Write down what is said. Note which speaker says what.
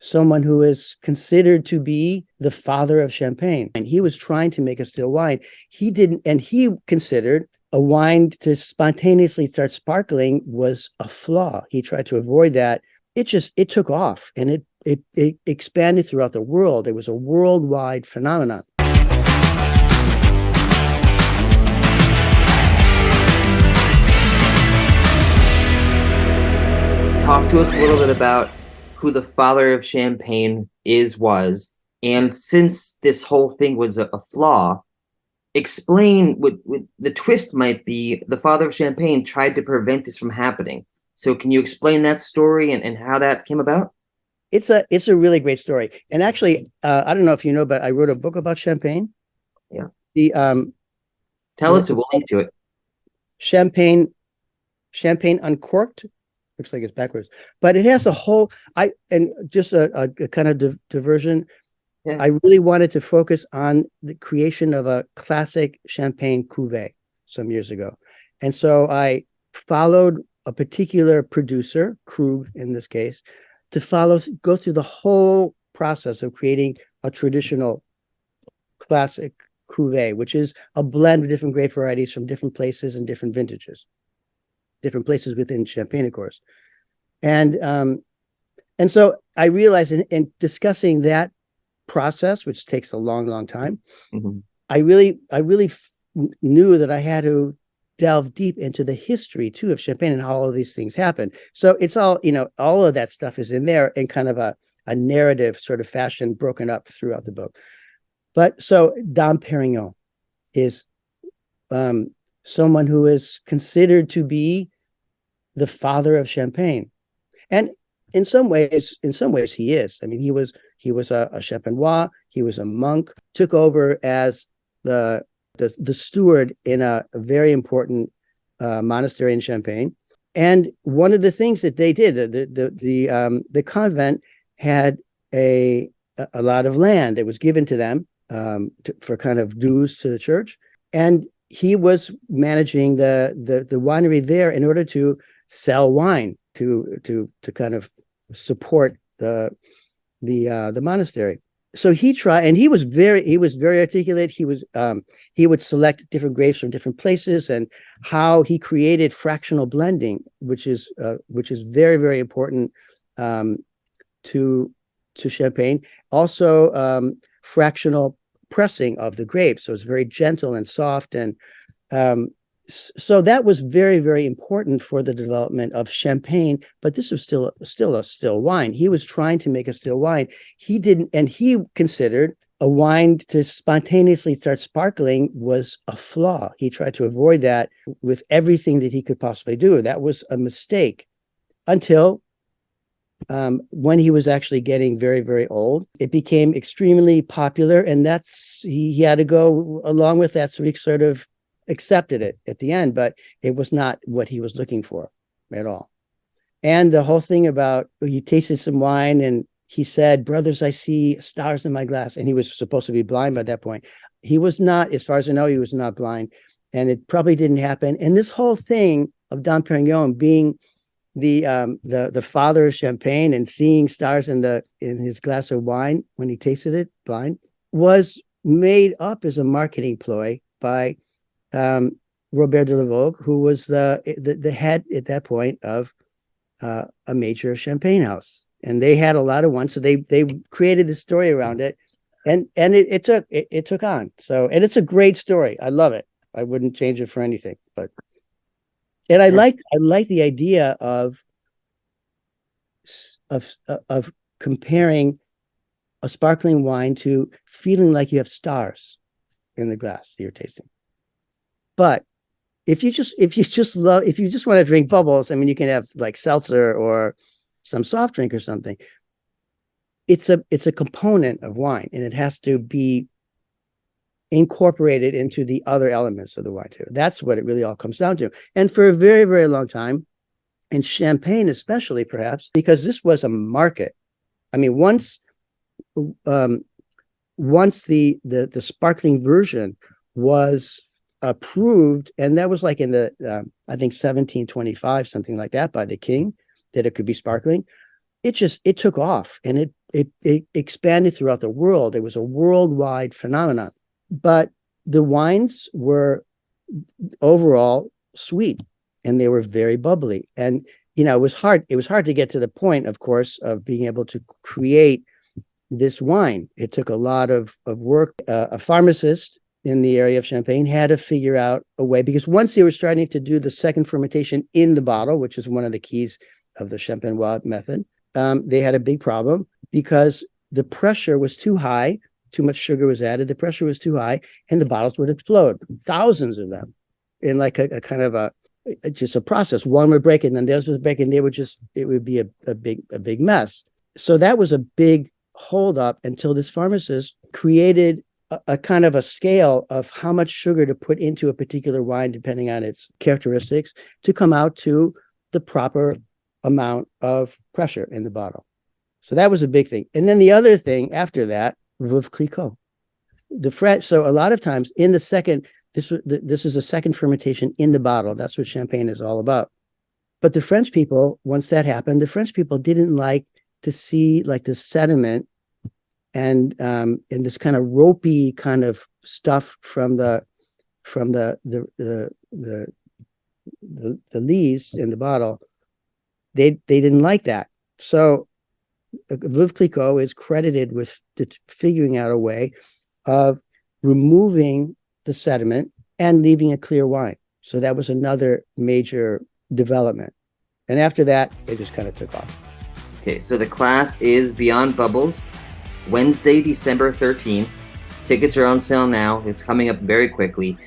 Speaker 1: someone who is considered to be the father of champagne. And he was trying to make a still wine. He didn't, and he considered a wine to spontaneously start sparkling was a flaw. He tried to avoid that. It took off, and it expanded throughout the world. It was a worldwide phenomenon.
Speaker 2: Talk to us a little bit about who the father of champagne was, and since this whole thing was a flaw, explain what the twist might be. The father of champagne tried to prevent this from happening. So can you explain that story and how that came about?
Speaker 1: It's a really great story. And actually, I don't know if you know, but I wrote a book about champagne.
Speaker 2: Yeah.
Speaker 1: The
Speaker 2: Tell us, we'll link to it.
Speaker 1: Champagne Uncorked. Looks like it's backwards, but it has a whole, and just a kind of diversion.
Speaker 2: Yeah.
Speaker 1: I really wanted to focus on the creation of a classic champagne cuvee some years ago. And so I followed a particular producer, Krug in this case, to go through the whole process of creating a traditional classic cuvee, which is a blend of different grape varieties from different places and different vintages, different places within Champagne, of course. And so I realized in discussing that process, which takes a long, long time,
Speaker 2: Mm-hmm.
Speaker 1: I really knew that I had to delve deep into the history too of champagne and how all of these things happen. So it's all, all of that stuff is in there in kind of a narrative sort of fashion, broken up throughout the book. But so Dom Perignon is someone who is considered to be the father of champagne. And in some ways he is. I mean, he was a champenois, he was a monk, took over as the steward in a very important monastery in Champagne. And one of the things that they did, the convent had a lot of land that was given to them for kind of dues to the church, and he was managing the winery there in order to sell wine to kind of support the monastery. So he tried, and he was very articulate. He would select different grapes from different places, and how he created fractional blending, which is very, very important to champagne. Also, fractional pressing of the grapes, so it's very gentle and soft, and so that was very, very important for the development of champagne. But this was still a still wine. He was trying to make a still wine. He didn't, and he considered a wine to spontaneously start sparkling was a flaw. He tried to avoid that with everything that he could possibly do. That was a mistake until when he was actually getting very, very old. It became extremely popular, and he had to go along with that. So he sort of accepted it at the end, but it was not what he was looking for at all. And the whole thing about, he tasted some wine and he said, "Brothers, I see stars in my glass." And he was supposed to be blind by that point. He was not, as far as I know, he was not blind, and it probably didn't happen. And this whole thing of Dom Perignon being the father of champagne and seeing stars in his glass of wine when he tasted it blind was made up as a marketing ploy by Robert de la Vogue, who was the head at that point of a major champagne house, and they had a lot of wine, so they created this story around it, and it took on. So, and it's a great story. I love it. I wouldn't change it for anything. But and I like the idea of comparing a sparkling wine to feeling like you have stars in the glass that you're tasting. But if you just want to drink bubbles, I mean, you can have like seltzer or some soft drink or something. It's a component of wine, and it has to be incorporated into the other elements of the wine too. That's what it really all comes down to. And for a very, very long time, and champagne especially, perhaps because this was a market. I mean, once the sparkling version was approved, and that was like in I think 1725, something like that, by the king, that it could be sparkling. it took off, and it expanded throughout the world. It was a worldwide phenomenon. But the wines were overall sweet, and they were very bubbly. And it was hard to get to the point, of course, of being able to create this wine. It took a lot of work. A pharmacist in the area of Champagne had to figure out a way, because once they were starting to do the second fermentation in the bottle, which is one of the keys of the Champenois method, they had a big problem because the pressure was too high. Too much sugar was added. The pressure was too high, and the bottles would explode. Thousands of them, in like a kind of just a process. One would break, and then theirs would break, and it would be a big mess. So that was a big holdup until this pharmacist created a kind of a scale of how much sugar to put into a particular wine, depending on its characteristics, to come out to the proper amount of pressure in the bottle. So that was a big thing. And then the other thing after that, Veuve Clicquot. The French, so a lot of times in the second, this is a second fermentation in the bottle. That's what Champagne is all about. But the French people, once that happened, the French people didn't like to see like the sediment and this kind of ropey kind of stuff from the lees in the bottle. They didn't like that. So Veuve Clicquot is credited with figuring out a way of removing the sediment and leaving a clear wine. So that was another major development. And after that, it just kind of took off.
Speaker 2: Okay, so the class is Beyond Bubbles, Wednesday, December 13th. Tickets are on sale now. It's coming up very quickly.